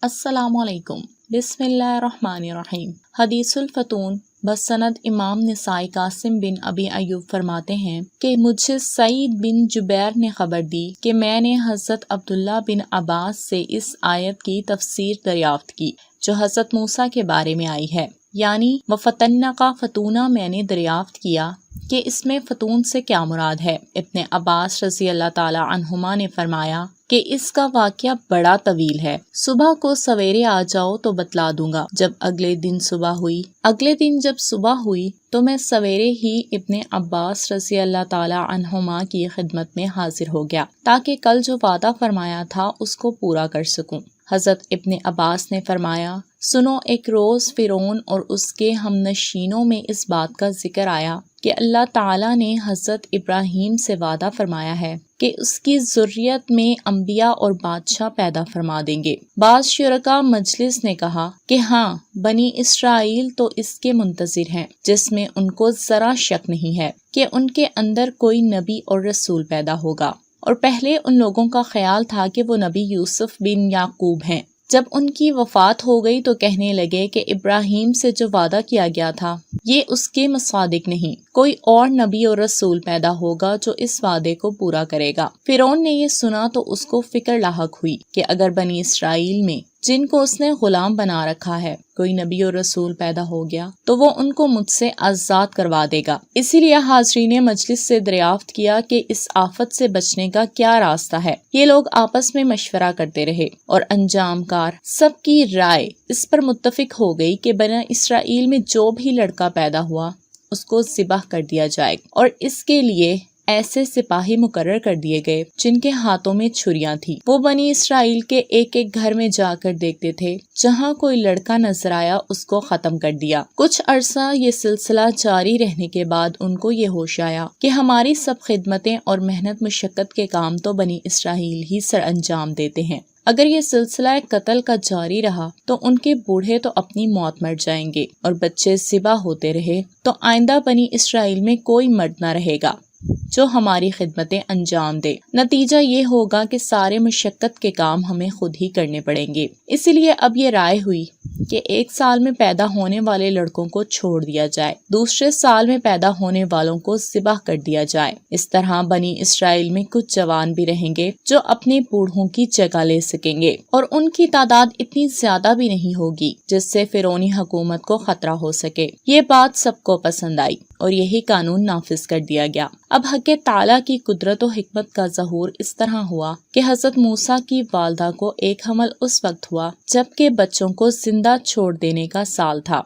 السلام علیکم۔ بسم اللہ الرحمن الرحیم۔ حدیث الفتون بسند امام نسائی قاسم بن ابی ایوب فرماتے ہیں کہ مجھے سعید بن جبیر نے خبر دی کہ میں نے حضرت عبداللہ بن عباس سے اس آیت کی تفسیر دریافت کی جو حضرت موسیٰ کے بارے میں آئی ہے، یعنی وَفَتَنَّکَ فَتُونَ۔ میں نے دریافت کیا کہ اس میں فتون سے کیا مراد ہے۔ ابن عباس رضی اللہ تعالی عنہما نے فرمایا کہ اس کا واقعہ بڑا طویل ہے، صبح کو سویرے آ جاؤ تو بتلا دوں گا۔ جب اگلے دن جب صبح ہوئی تو میں سویرے ہی ابن عباس رضی اللہ تعالی عنہما کی خدمت میں حاضر ہو گیا تاکہ کل جو وعدہ فرمایا تھا اس کو پورا کر سکوں۔ حضرت ابن عباس نے فرمایا، سنو، ایک روز فرعون اور اس کے ہم نشینوں میں اس بات کا ذکر آیا کہ اللہ تعالیٰ نے حضرت ابراہیم سے وعدہ فرمایا ہے کہ اس کی ذریت میں انبیاء اور بادشاہ پیدا فرما دیں گے۔ بعض شرکاء مجلس نے کہا کہ ہاں، بنی اسرائیل تو اس کے منتظر ہیں، جس میں ان کو ذرا شک نہیں ہے کہ ان کے اندر کوئی نبی اور رسول پیدا ہوگا، اور پہلے ان لوگوں کا خیال تھا کہ وہ نبی یوسف بن یعقوب ہیں۔ جب ان کی وفات ہو گئی تو کہنے لگے کہ ابراہیم سے جو وعدہ کیا گیا تھا یہ اس کے مصادق نہیں، کوئی اور نبی اور رسول پیدا ہوگا جو اس وعدے کو پورا کرے گا۔ فرعون نے یہ سنا تو اس کو فکر لاحق ہوئی کہ اگر بنی اسرائیل میں جن کو اس نے غلام بنا رکھا ہے کوئی نبی اور رسول پیدا ہو گیا تو وہ ان کو مجھ سے آزاد کروا دے گا۔ اسی لیے حاضرین مجلس سے دریافت کیا کہ اس آفت سے بچنے کا کیا راستہ ہے۔ یہ لوگ آپس میں مشورہ کرتے رہے اور انجام کار سب کی رائے اس پر متفق ہو گئی کہ بنی اسرائیل میں جو بھی لڑکا پیدا ہوا اس کو ذبح کر دیا جائے، اور اس کے لیے ایسے سپاہی مقرر کر دیے گئے جن کے ہاتھوں میں چھریاں تھیں۔ وہ بنی اسرائیل کے ایک ایک گھر میں جا کر دیکھتے تھے، جہاں کوئی لڑکا نظر آیا اس کو ختم کر دیا۔ کچھ عرصہ یہ سلسلہ جاری رہنے کے بعد ان کو یہ ہوش آیا کہ ہماری سب خدمتیں اور محنت مشقت کے کام تو بنی اسرائیل ہی سر انجام دیتے ہیں، اگر یہ سلسلہ قتل کا جاری رہا تو ان کے بوڑھے تو اپنی موت مر جائیں گے اور بچے ذبح ہوتے رہے تو آئندہ بنی اسرائیل میں کوئی مرد نہ رہے گا جو ہماری خدمتیں انجام دے۔ نتیجہ یہ ہوگا کہ سارے مشقت کے کام ہمیں خود ہی کرنے پڑیں گے۔ اسی لیے اب یہ رائے ہوئی کہ ایک سال میں پیدا ہونے والے لڑکوں کو چھوڑ دیا جائے، دوسرے سال میں پیدا ہونے والوں کو ذبح کر دیا جائے۔ اس طرح بنی اسرائیل میں کچھ جوان بھی رہیں گے جو اپنے بوڑھوں کی جگہ لے سکیں گے، اور ان کی تعداد اتنی زیادہ بھی نہیں ہوگی جس سے فرعونی حکومت کو خطرہ ہو سکے۔ یہ بات سب کو پسند آئی اور یہی قانون نافذ کر دیا گیا۔ اب حق تعالیٰ کی قدرت و حکمت کا ظہور اس طرح ہوا کہ حضرت موسیٰ کی والدہ کو ایک حمل اس وقت ہوا جبکہ بچوں کو زندہ چھوڑ دینے کا سال تھا۔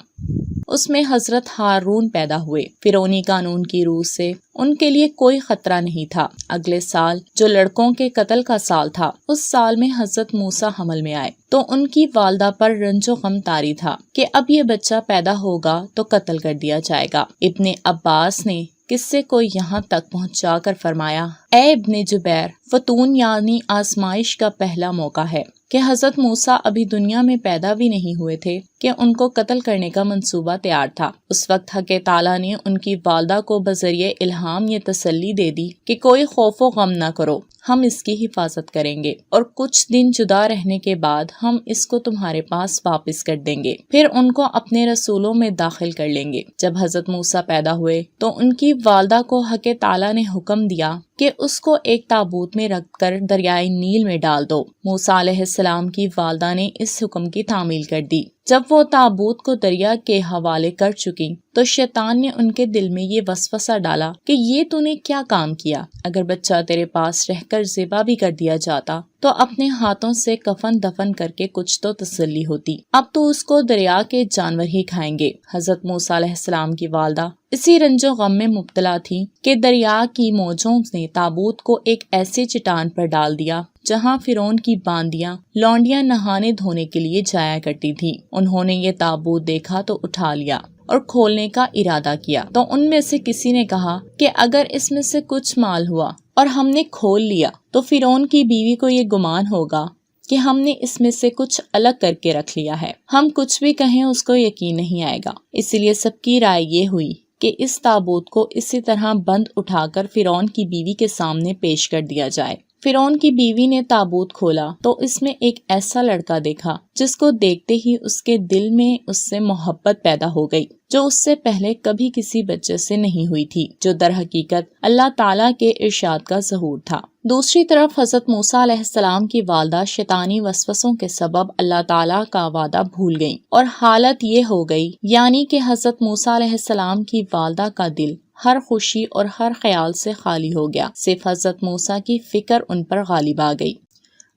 اس میں حضرت ہارون پیدا ہوئے۔ فرعونی قانون کی روح سے ان کے لیے کوئی خطرہ نہیں تھا۔ اگلے سال جو لڑکوں کے قتل کا سال تھا، اس سال میں حضرت موسیٰ حمل میں آئے تو ان کی والدہ پر رنج و غم طاری تھا کہ اب یہ بچہ پیدا ہوگا تو قتل کر دیا جائے گا۔ ابن عباس نے قصے کو یہاں تک پہنچا کر فرمایا، اے ابن جبیر، فتون یعنی آزمائش کا پہلا موقع ہے کہ حضرت موسیٰ ابھی دنیا میں پیدا بھی نہیں ہوئے تھے کہ ان کو قتل کرنے کا منصوبہ تیار تھا۔ اس وقت حق تعالیٰ نے ان کی والدہ کو بذریعہ الہام یہ تسلی دے دی کہ کوئی خوف و غم نہ کرو، ہم اس کی حفاظت کریں گے اور کچھ دن جدا رہنے کے بعد ہم اس کو تمہارے پاس واپس کر دیں گے، پھر ان کو اپنے رسولوں میں داخل کر لیں گے۔ جب حضرت موسیٰ پیدا ہوئے تو ان کی والدہ کو حق تعالیٰ نے حکم دیا کہ اس کو ایک تابوت میں رکھ کر دریائے نیل میں ڈال دو۔ موسیٰ علیہ السلام کی والدہ نے اس حکم کی تعمیل کر دی۔ جب وہ تابوت کو دریا کے حوالے کر چکی تو شیطان نے ان کے دل میں یہ وسوسہ ڈالا کہ یہ تو نے کیا کام کیا، اگر بچہ تیرے پاس رہ کر ذبح بھی کر دیا جاتا تو اپنے ہاتھوں سے کفن دفن کر کے کچھ تو تسلی ہوتی، اب تو اس کو دریا کے جانور ہی کھائیں گے۔ حضرت موسیٰ علیہ السلام کی والدہ اسی رنج و غم میں مبتلا تھی کہ دریا کی موجوں نے تابوت کو ایک ایسے چٹان پر ڈال دیا جہاں فرعون کی باندیاں لونڈیاں نہانے دھونے کے لیے جایا کرتی تھیں۔ انہوں نے یہ تابوت دیکھا تو اٹھا لیا اور کھولنے کا ارادہ کیا تو ان میں سے کسی نے کہا کہ اگر اس میں سے کچھ مال ہوا اور ہم نے کھول لیا تو فرعون کی بیوی کو یہ گمان ہوگا کہ ہم نے اس میں سے کچھ الگ کر کے رکھ لیا ہے، ہم کچھ بھی کہیں اس کو یقین نہیں آئے گا۔ اسی لیے سب کی رائے یہ ہوئی کہ اس تابوت کو اسی طرح بند اٹھا کر فرعون کی بیوی کے سامنے پیش کر دیا جائے۔ فرعون کی بیوی نے تابوت کھولا تو اس میں ایک ایسا لڑکا دیکھا جس کو دیکھتے ہی اس کے دل میں اس سے محبت پیدا ہو گئی، جو اس سے پہلے کبھی کسی بچے سے نہیں ہوئی تھی، جو در حقیقت اللہ تعالیٰ کے ارشاد کا ظہور تھا۔ دوسری طرف حضرت موسیٰ علیہ السلام کی والدہ شیطانی وسوسوں کے سبب اللہ تعالیٰ کا وعدہ بھول گئیں، اور حالت یہ ہو گئی یعنی کہ حضرت موسیٰ علیہ السلام کی والدہ کا دل ہر خوشی اور ہر خیال سے خالی ہو گیا، صرف حضرت موسیٰ کی فکر ان پر غالب آ گئی۔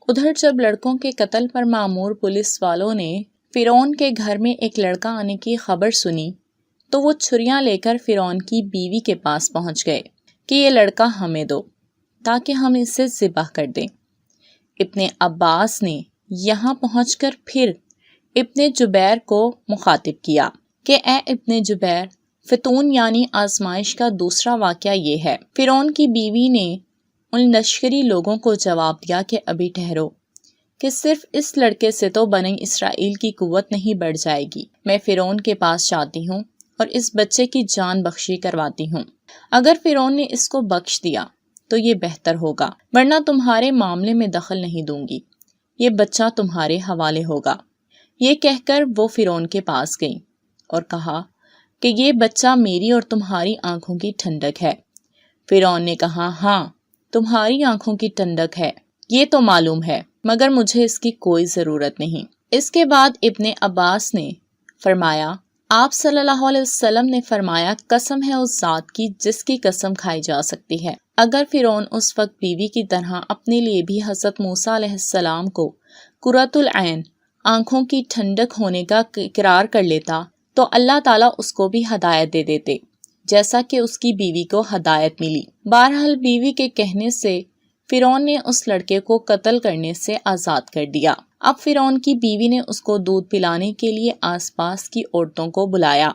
ادھر جب لڑکوں کے قتل پر مامور پولیس والوں نے فرعون کے گھر میں ایک لڑکا آنے کی خبر سنی تو وہ چھریاں لے کر فرعون کی بیوی کے پاس پہنچ گئے کہ یہ لڑکا ہمیں دو تاکہ ہم اسے ذبح کر دیں۔ ابن عباس نے یہاں پہنچ کر پھر ابن جبیر کو مخاطب کیا کہ اے ابن جبیر، فتون یعنی آزمائش کا دوسرا واقعہ یہ ہے۔ فرعون کی بیوی نے ان لشکری لوگوں کو جواب دیا کہ ابھی ٹھہرو، کہ صرف اس لڑکے سے تو بنی اسرائیل کی قوت نہیں بڑھ جائے گی۔ میں فرعون کے پاس جاتی ہوں اور اس بچے کی جان بخشی کرواتی ہوں۔ اگر فرعون نے اس کو بخش دیا تو یہ بہتر ہوگا، ورنہ تمہارے معاملے میں دخل نہیں دوں گی، یہ بچہ تمہارے حوالے ہوگا۔ یہ کہہ کر وہ فرعون کے پاس گئی اور کہا کہ یہ بچہ میری اور تمہاری آنکھوں کی ٹھنڈک ہے۔ فرعون نے کہا ہاں، تمہاری آنکھوں کی ٹھنڈک ہے، یہ تو معلوم ہے، مگر مجھے اس کی کوئی ضرورت نہیں۔ اس کے بعد ابن عباس نے فرمایا، آپ صلی اللہ علیہ وسلم نے فرمایا، قسم ہے اس ذات کی جس کی قسم کھائی جا سکتی ہے، اگر فرعون اس وقت بیوی کی طرح اپنے لیے بھی حضرت موسیٰ علیہ السلام کو قرۃ العین، آنکھوں کی ٹھنڈک ہونے کا اقرار کر لیتا تو اللہ تعالیٰ اس کو بھی ہدایت دے دیتے، جیسا کہ اس کی بیوی کو ہدایت ملی۔ بہرحال بیوی کے کہنے سے فرعون نے اس لڑکے کو قتل کرنے سے آزاد کر دیا۔ اب فرعون کی بیوی نے اس کو دودھ پلانے کے لیے آس پاس کی عورتوں کو بلایا۔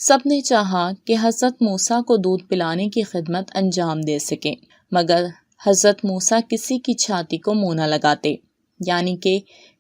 سب نے چاہا کہ حضرت موسیٰ کو دودھ پلانے کی خدمت انجام دے سکیں، مگر حضرت موسیٰ کسی کی چھاتی کو منہ نہ لگاتے، یعنی کہ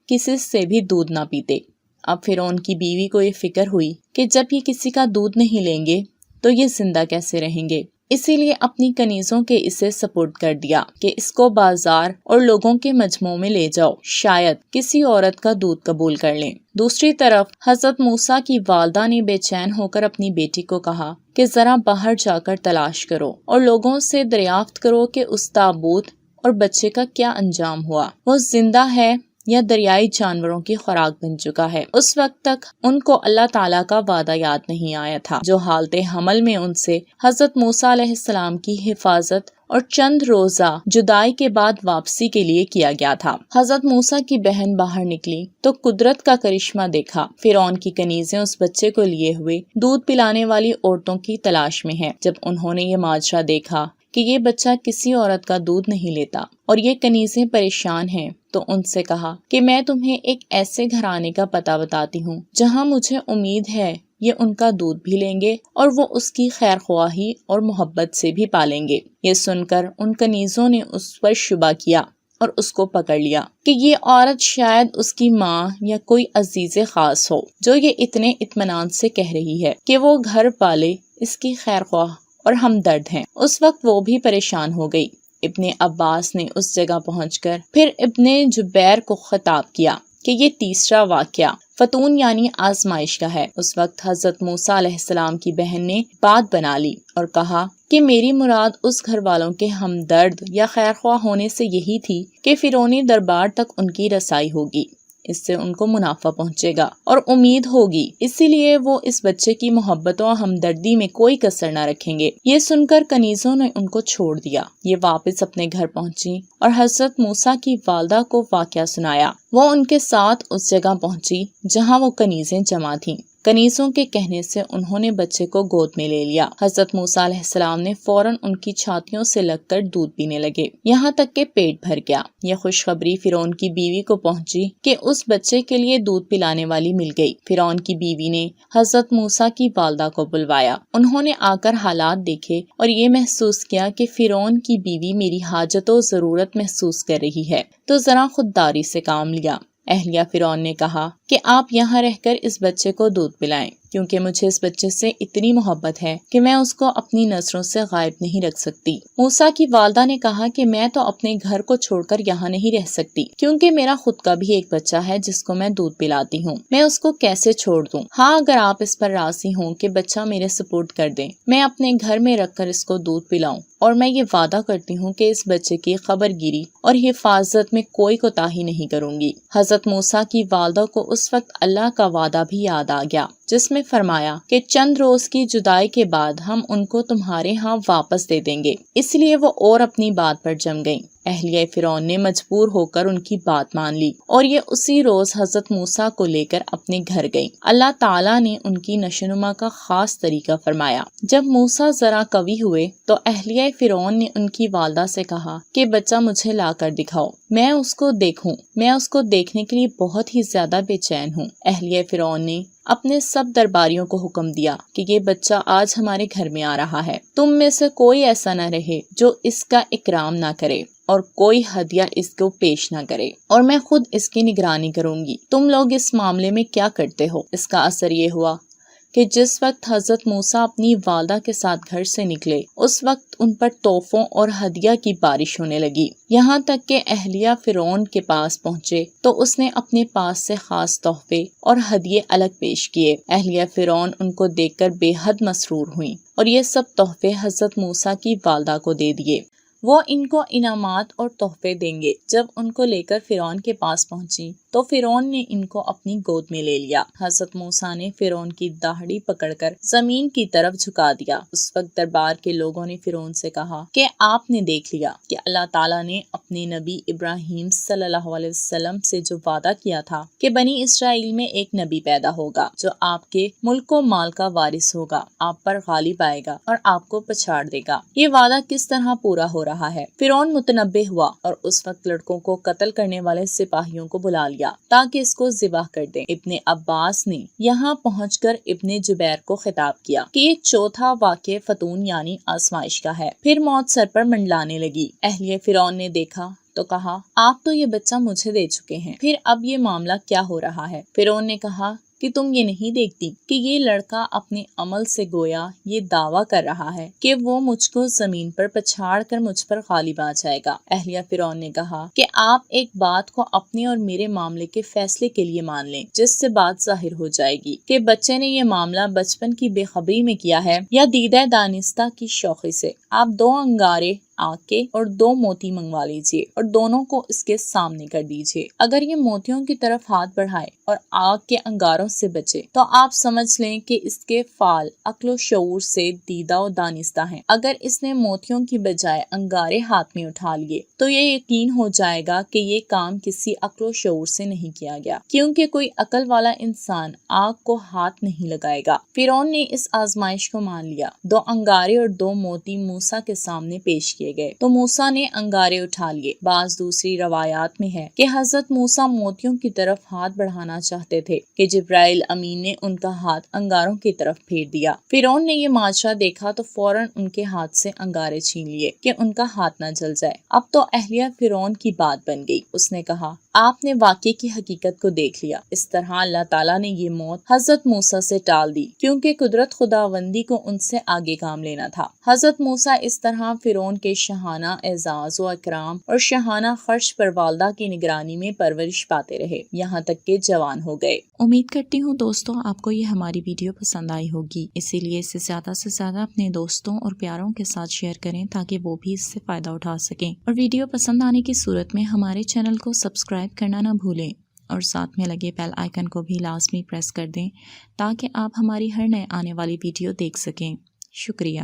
کسی سے بھی دودھ نہ پیتے۔ اب فرعون کی بیوی کو یہ فکر ہوئی کہ جب یہ کسی کا دودھ نہیں لیں گے تو یہ زندہ کیسے رہیں گے، اسی لیے اپنی کنیزوں کے اسے سپرد کر دیا کہ اس کو بازار اور لوگوں کے مجمع میں لے جاؤ، شاید کسی عورت کا دودھ قبول کر لیں۔ دوسری طرف حضرت موسیٰ کی والدہ نے بے چین ہو کر اپنی بیٹی کو کہا کہ ذرا باہر جا کر تلاش کرو اور لوگوں سے دریافت کرو کہ اس تابوت اور بچے کا کیا انجام ہوا، وہ زندہ ہے یا دریائی جانوروں کی خوراک بن چکا ہے۔ اس وقت تک ان کو اللہ تعالیٰ کا وعدہ یاد نہیں آیا تھا جو حالت حمل میں ان سے حضرت موسیٰ علیہ السلام کی حفاظت اور چند روزہ جدائی کے بعد واپسی کے لیے کیا گیا تھا۔ حضرت موسیٰ کی بہن باہر نکلی تو قدرت کا کرشمہ دیکھا، فرعون کی کنیزیں اس بچے کو لیے ہوئے دودھ پلانے والی عورتوں کی تلاش میں ہیں۔ جب انہوں نے یہ ماجرا دیکھا کہ یہ بچہ کسی عورت کا دودھ نہیں لیتا اور یہ کنیزیں پریشان ہیں تو ان سے کہا کہ میں تمہیں ایک ایسے گھرانے کا پتہ بتاتی ہوں جہاں مجھے امید ہے یہ ان کا دودھ بھی لیں گے اور وہ اس کی خیر خواہی اور محبت سے بھی پالیں گے۔ یہ سن کر ان کنیزوں نے اس پر شبہ کیا اور اس کو پکڑ لیا کہ یہ عورت شاید اس کی ماں یا کوئی عزیز خاص ہو جو یہ اتنے اطمینان سے کہہ رہی ہے کہ وہ گھر والے اس کی خیر خواہ اور ہمدرد ہیں۔ اس وقت وہ بھی پریشان ہو گئی۔ ابن عباس نے اس جگہ پہنچ کر پھر ابن جبیر کو خطاب کیا کہ یہ تیسرا واقعہ فتون یعنی آزمائش کا ہے۔ اس وقت حضرت موسیٰ علیہ السلام کی بہن نے بات بنا لی اور کہا کہ میری مراد اس گھر والوں کے ہمدرد یا خیرخواہ ہونے سے یہی تھی کہ فرعونی دربار تک ان کی رسائی ہوگی، اس سے ان کو منافع پہنچے گا اور امید ہوگی، اسی لیے وہ اس بچے کی محبت و ہمدردی میں کوئی کسر نہ رکھیں گے۔ یہ سن کر کنیزوں نے ان کو چھوڑ دیا۔ یہ واپس اپنے گھر پہنچی اور حضرت موسیٰ کی والدہ کو واقعہ سنایا۔ وہ ان کے ساتھ اس جگہ پہنچی جہاں وہ کنیزیں جمع تھیں۔ کنیزوں کے کہنے سے انہوں نے بچے کو گود میں لے لیا۔ حضرت موسیٰ علیہ السلام نے فوراً ان کی چھاتیوں سے لگ کر دودھ پینے لگے، یہاں تک کہ پیٹ بھر گیا۔ یہ خوشخبری فرعون کی بیوی کو پہنچی کہ اس بچے کے لیے دودھ پلانے والی مل گئی۔ فرعون کی بیوی نے حضرت موسیٰ کی والدہ کو بلوایا۔ انہوں نے آ کر حالات دیکھے اور یہ محسوس کیا کہ فرعون کی بیوی میری حاجت و ضرورت محسوس کر رہی ہے، تو ذرا خودداری سے کام لیا۔ اہلیہ فرعون نے کہا کہ آپ یہاں رہ کر اس بچے کو دودھ پلائیں۔ کیونکہ مجھے اس بچے سے اتنی محبت ہے کہ میں اس کو اپنی نظروں سے غائب نہیں رکھ سکتی۔ موسیٰ کی والدہ نے کہا کہ میں تو اپنے گھر کو چھوڑ کر یہاں نہیں رہ سکتی، کیونکہ میرا خود کا بھی ایک بچہ ہے جس کو میں دودھ پلاتی ہوں، میں اس کو کیسے چھوڑ دوں؟ ہاں، اگر آپ اس پر راضی ہوں کہ بچہ میرے سپورٹ کر دیں، میں اپنے گھر میں رکھ کر اس کو دودھ پلاؤں، اور میں یہ وعدہ کرتی ہوں کہ اس بچے کی خبر گیری اور حفاظت میں کوئی کوتاہی نہیں کروں گی۔ حضرت موسیٰ کی والدہ کو اس وقت اللہ کا وعدہ بھی یاد آ گیا، جس میں فرمایا کہ چند روز کی جدائی کے بعد ہم ان کو تمہارے ہاں واپس دے دیں گے۔ اس لیے وہ اور اپنی بات پر جم گئیں۔ اہلیہ فرعون نے مجبور ہو کر ان کی بات مان لی، اور یہ اسی روز حضرت موسیٰ کو لے کر اپنے گھر گئیں۔ اللہ تعالیٰ نے ان کی نشوونما کا خاص طریقہ فرمایا۔ جب موسیٰ ذرا قوی ہوئے تو اہلیہ فرعون نے ان کی والدہ سے کہا کہ بچہ مجھے لا کر دکھاؤ، میں اس کو دیکھوں، میں اس کو دیکھنے کے لیے بہت ہی زیادہ بے چین ہوں۔ اہلیہ فرعون نے اپنے سب درباریوں کو حکم دیا کہ یہ بچہ آج ہمارے گھر میں آ رہا ہے، تم میں سے کوئی ایسا نہ رہے جو اس کا اکرام نہ کرے اور کوئی ہدیہ اس کو پیش نہ کرے، اور میں خود اس کی نگرانی کروں گی۔ تم لوگ اس معاملے میں کیا کرتے ہو؟ اس کا اثر یہ ہوا کہ جس وقت حضرت موسیٰ اپنی والدہ کے ساتھ گھر سے نکلے، اس وقت ان پر تحفوں اور ہدیہ کی بارش ہونے لگی، یہاں تک کہ اہلیہ فرعون کے پاس پہنچے تو اس نے اپنے پاس سے خاص تحفے اور ہدیے الگ پیش کیے۔ اہلیہ فرعون ان کو دیکھ کر بے حد مسرور ہوئیں اور یہ سب تحفے حضرت موسیٰ کی والدہ کو دے دیے۔ وہ ان کو انعامات اور تحفے دیں گے۔ جب ان کو لے کر فرعون کے پاس پہنچی تو فرعون نے ان کو اپنی گود میں لے لیا۔ حضرت موسیٰ نے فرعون کی داڑھی پکڑ کر زمین کی طرف جھکا دیا۔ اس وقت دربار کے لوگوں نے فرعون سے کہا کہ آپ نے دیکھ لیا کہ اللہ تعالیٰ نے اپنے نبی ابراہیم صلی اللہ علیہ وسلم سے جو وعدہ کیا تھا کہ بنی اسرائیل میں ایک نبی پیدا ہوگا جو آپ کے ملک و مال کا وارث ہوگا، آپ پر غالب آئے گا اور آپ کو پچھاڑ دے گا، یہ وعدہ کس طرح پورا ہو رہا ہے؟ فرعون متنبہ ہوا اور اس وقت لڑکوں کو قتل کرنے والے سپاہیوں کو بلا لیا تاکہ اس کو ذبح کر دیں۔ ابن عباس نے یہاں پہنچ کر ابن جبیر کو خطاب کیا کہ یہ چوتھا واقعہ فتون یعنی آزمائش کا ہے۔ پھر موت سر پر منڈلانے لگی۔ اہلیہ فرعون نے دیکھا تو کہا، آپ تو یہ بچہ مجھے دے چکے ہیں، پھر اب یہ معاملہ کیا ہو رہا ہے؟ فرعون نے کہا کہ تم یہ نہیں دیکھتی کہ یہ لڑکا اپنے عمل سے گویا یہ دعویٰ کر رہا ہے کہ وہ مجھ کو زمین پر پچھاڑ کر مجھ پر غالب آ جائے گا۔ اہلیہ فرعون نے کہا کہ آپ ایک بات کو اپنے اور میرے معاملے کے فیصلے کے لیے مان لیں، جس سے بات ظاہر ہو جائے گی کہ بچے نے یہ معاملہ بچپن کی بے خبری میں کیا ہے یا دیدہ دانستہ کی شوخی سے۔ آپ 2 انگارے آگ کے اور 2 موتی منگوا لیجیے اور دونوں کو اس کے سامنے کر دیجیے۔ اگر یہ موتیوں کی طرف ہاتھ بڑھائے اور آگ کے انگاروں سے بچے تو آپ سمجھ لیں کہ اس کے فعال عقل و شعور سے دیدہ و دانستہ ہیں۔ اگر اس نے موتیوں کی بجائے انگارے ہاتھ میں اٹھا لیے تو یہ یقین ہو جائے گا کہ یہ کام کسی عقل و شعور سے نہیں کیا گیا، کیونکہ کوئی عقل والا انسان آگ کو ہاتھ نہیں لگائے گا۔ فرعون نے اس آزمائش کو مان لیا۔ 2 انگارے اور 2 موتی موسیٰ کے سامنے پیش کیے گئے تو موسیٰ نے انگارے اٹھا لیے۔ بعض دوسری روایات میں ہے کہ حضرت موسیٰ موتیوں کی طرف ہاتھ بڑھانا چاہتے تھے کہ جبرائیل امین نے ان کا ہاتھ انگاروں کی طرف پھیر دیا۔ فرعون نے یہ ماجرا دیکھا تو فوراً ان کے ہاتھ سے انگارے چھین لیے کہ ان کا ہاتھ نہ جل جائے۔ اب تو اہلیہ فرعون کی بات بن گئی۔ اس نے کہا، آپ نے واقعے کی حقیقت کو دیکھ لیا۔ اس طرح اللہ تعالیٰ نے یہ موت حضرت موسیٰ سے ٹال دی، کیونکہ قدرت خداوندی کو ان سے آگے کام لینا تھا۔ حضرت موسیٰ اس طرح فرعون کے شاہانہ اعزاز و اکرام اور شاہانہ خرچ پر والدہ کی نگرانی میں پرورش پاتے رہے، یہاں تک کہ جوان ہو گئے۔ امید کرتی ہوں دوستوں آپ کو یہ ہماری ویڈیو پسند آئی ہوگی، اسی لیے اسے زیادہ سے زیادہ اپنے دوستوں اور پیاروں کے ساتھ شیئر کریں تاکہ وہ بھی اس سے فائدہ اٹھا سکیں، اور ویڈیو پسند آنے کی صورت میں ہمارے چینل کو سبسکرائب کرنا نہ بھولیں اور ساتھ میں لگے بیل آئیکن کو بھی لازمی پریس کر دیں تاکہ آپ ہماری ہر نئے آنے والی ویڈیو دیکھ سکیں۔ شکریہ۔